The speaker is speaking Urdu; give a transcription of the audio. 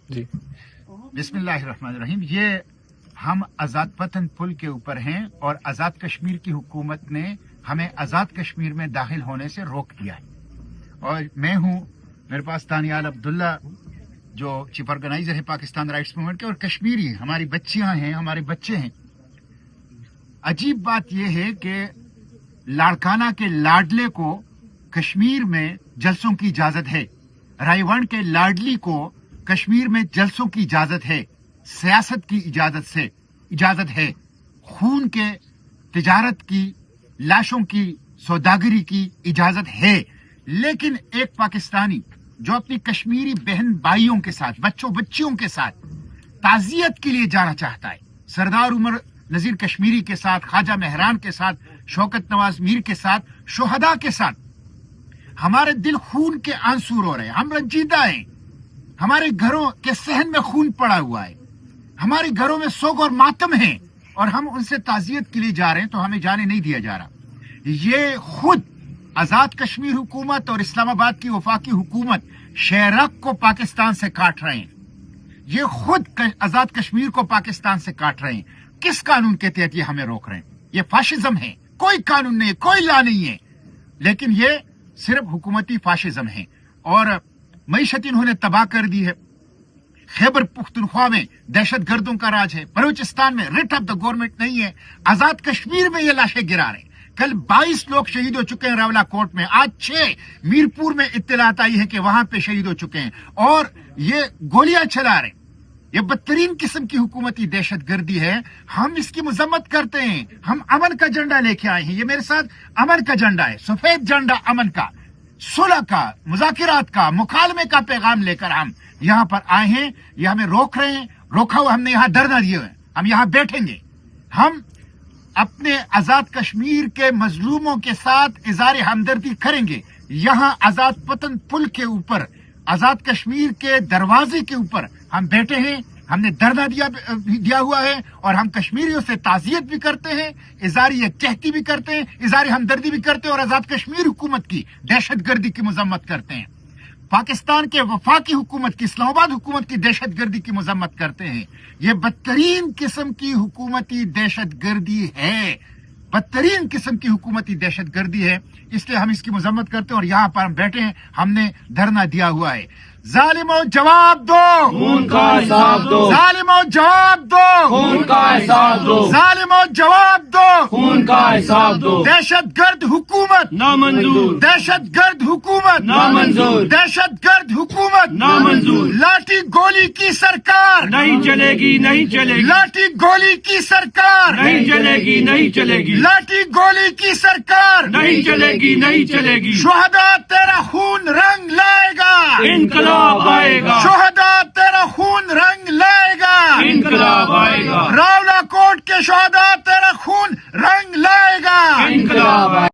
جی بسم اللہ الرحمن الرحیم. یہ ہم آزاد پتن پل کے اوپر ہیں اور آزاد کشمیر کی حکومت نے ہمیں آزاد کشمیر میں داخل ہونے سے روک دیا ہے. اور میں ہوں, میرے پاس دانیال عبداللہ جو چیف آرگنائزر ہے پاکستان رائٹس موومنٹ کے, اور کشمیری ہماری بچیاں ہیں, ہمارے بچے ہیں. عجیب بات یہ ہے کہ لاڑکانہ کے لاڈلے کو کشمیر میں جلسوں کی اجازت ہے, رائیونڈ کے لاڈلی کو کشمیر میں جلسوں کی اجازت ہے, سیاست کی اجازت ہے, خون کے تجارت کی, لاشوں کی سوداگری کی اجازت ہے. لیکن ایک پاکستانی جو اپنی کشمیری بہن بھائیوں کے ساتھ, بچوں بچیوں کے ساتھ تعزیت کے لیے جانا چاہتا ہے, سردار عمر نذیر کشمیری کے ساتھ, خواجہ مہران کے ساتھ, شوکت نواز میر کے ساتھ, شہداء کے ساتھ, ہمارے دل خون کے آنسو رو رہے ہیں, ہم رنجیدہ ہیں, ہمارے گھروں کے صحن میں خون پڑا ہوا ہے, ہمارے گھروں میں سوگ اور ماتم ہے, اور ہم ان سے تعزیت کے لیے جا رہے ہیں تو ہمیں جانے نہیں دیا جا رہا. یہ خود آزاد کشمیر حکومت اور اسلام آباد کی وفاقی حکومت شیرک کو پاکستان سے کاٹ رہے ہیں. یہ خود آزاد کشمیر کو پاکستان سے کاٹ رہے ہیں. کس قانون کے تحت یہ ہمیں روک رہے ہیں؟ یہ فاشزم ہے. کوئی قانون نہیں ہے, کوئی لا نہیں ہے, لیکن یہ صرف حکومتی فاشزم ہے. اور معیشت انہوں نے تباہ کر دی ہے. خیبر پختونخوا میں دہشت گردوں کا راج ہے, بلوچستان میں ریٹ آف دا گورنمنٹ نہیں ہے, آزاد کشمیر میں یہ لاشیں گرا رہے ہیں. کل 22 لوگ شہید ہو چکے ہیں راولا کوٹ میں, آج 6 میرپور میں اطلاعات آئی ہے کہ وہاں پہ شہید ہو چکے ہیں, اور یہ گولیاں چلا رہے ہیں. یہ بدترین قسم کی حکومتی دہشت گردی ہے. ہم اس کی مذمت کرتے ہیں. ہم امن کا جھنڈا لے کے آئے ہیں. یہ میرے ساتھ امن کا جھنڈا ہے, سفید جھنڈا امن کا, صلح کا, مذاکرات کا, مکالمے کا پیغام لے کر ہم یہاں پر آئے ہیں. یہ ہمیں روک رہے ہیں, روکا ہوا ہم نے یہاں دھرنا دیے ہوئے, ہم یہاں بیٹھیں گے. ہم اپنے آزاد کشمیر کے مظلوموں کے ساتھ اظہار ہمدردی کریں گے. یہاں آزاد پتن پل کے اوپر, آزاد کشمیر کے دروازے کے اوپر ہم بیٹھے ہیں. ہم نے دھرنا دیا ہوا ہے, اور ہم کشمیریوں سے تعزیت بھی کرتے ہیں, اظہار یکجہتی بھی کرتے ہیں, اظہار ہمدردی بھی کرتے ہیں, اور آزاد کشمیر حکومت کی دہشت گردی کی مذمت کرتے ہیں. پاکستان کے وفاقی حکومت کی, اسلام آباد حکومت کی دہشت گردی کی مذمت کرتے ہیں. یہ بدترین قسم کی حکومتی دہشت گردی ہے, بدترین قسم کی حکومتی دہشت گردی ہے. اس لیے ہم اس کی مذمت کرتے ہیں, اور یہاں پر ہم بیٹھے ہیں, ہم نے دھرنا دیا ہوا ہے. ظالموں جواب دو, خون کا حساب دو, ظالموں جواب دو, خون کا حساب دو, ظالموں جواب دو, خون کا حساب دو. دہشت گرد حکومت نامنظور, دہشت گرد حکومت نامنظور, دہشت گرد حکومت نامنظور. لاٹھی گولی کی سرکار نہیں چلے گی, نہیں چلے گی, لاٹھی گولی کی سرکار نہیں چلے گی, نہیں چلے گی, لاٹھی گولی کی سرکار نہیں چلے گی, نہیں چلے گی. شہداء تیرا خون رنگ لائے گا, انقلاب آئے گا, شہداء تیرا خون رنگ لائے گا, انقلاب آئے گا, راولا کوٹ کے شہداء تیرا خون رنگ لائے گا. انقلاب آئے گا.